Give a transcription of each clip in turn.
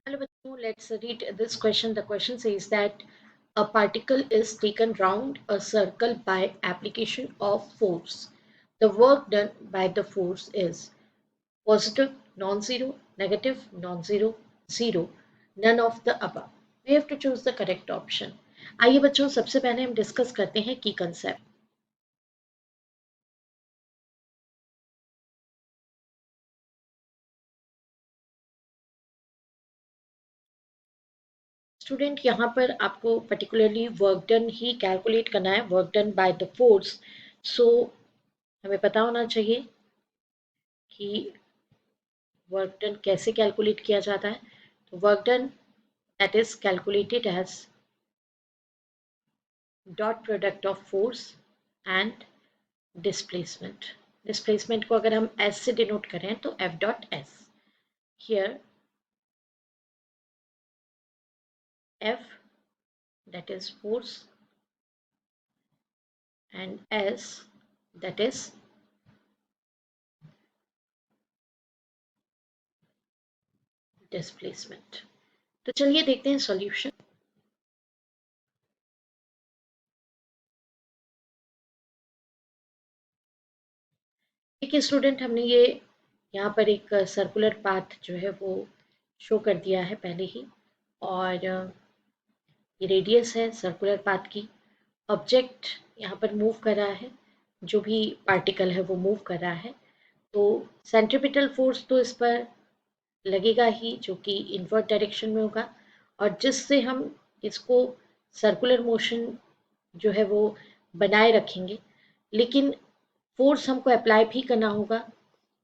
Hello, bachcho, let's read this question. The question says that a particle is taken round a circle by application of force. The work done by the force is positive, non-zero, negative, non-zero, zero, none of the above. We have to choose the correct option. आइए बच्चों सबसे पहले हम discuss करते हैं की concept. Student यहाँ पर आपको पर्टिकुलरली वर्क डन ही कैलकुलेट करना है, work done by the force. So हमें पता होना चाहिए कि वर्क डन कैसे कैलकुलेट किया जाता है. तो work done that is calculated as dot product of force and displacement. Displacement को अगर हम एस से डिनोट करें तो F dot S. Here F that is force and S that is displacement. तो चलिए देखते हैं सॉल्यूशन. देखिए स्टूडेंट, हमने ये यहाँ पर एक सर्कुलर पाथ जो है वो शो कर दिया है पहले ही, और ये रेडियस है सर्कुलर पाथ की. ऑब्जेक्ट यहाँ पर मूव कर रहा है, जो भी पार्टिकल है वो मूव कर रहा है. तो सेंट्रीपिटल फोर्स तो इस पर लगेगा ही, जो कि इनवर्ट डायरेक्शन में होगा, और जिससे हम इसको सर्कुलर मोशन जो है वो बनाए रखेंगे. लेकिन फोर्स हमको अप्लाई भी करना होगा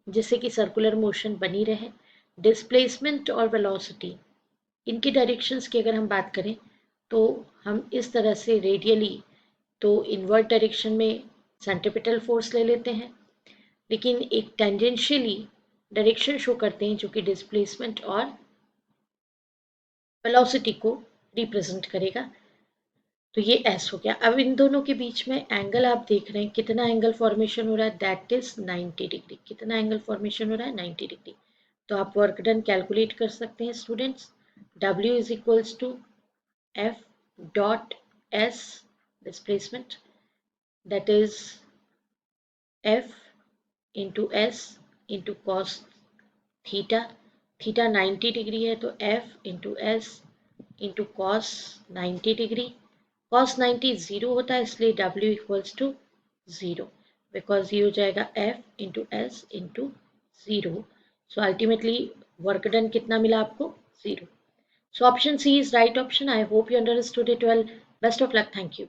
जिससे कि सर्कुलर मोशन बनी रहे. डिस्प्लेसमेंट और वेलोसिटी, इनकी डायरेक्शंस की अगर हम बात करें तो हम इस तरह से रेडियली तो इनवर्ट डायरेक्शन में सेंट्रीपिटल फोर्स ले लेते हैं, लेकिन एक टेंजेंशियली डायरेक्शन शो करते हैं जो कि डिस्प्लेसमेंट और वेलोसिटी को रिप्रेजेंट करेगा. तो ये एस हो गया. अब इन दोनों के बीच में एंगल आप देख रहे हैं, कितना एंगल फॉर्मेशन हो रहा है, दैट इज 90 डिग्री. कितना एंगल फॉर्मेशन हो रहा है, 90 डिग्री. तो आप वर्क डन कैलकुलेट कर सकते हैं students. W is equals to F dot S displacement, that is F into S into cos theta. Theta 90 degree है तो F into S into cos 90 degree. Cos 90 zero होता है, इसलिए W equals to zero, because ये हो जाएगा F into S into zero. So ultimately work done कितना मिला आपको, zero. So option C is right option. I hope you understood it well. Best of luck. Thank you.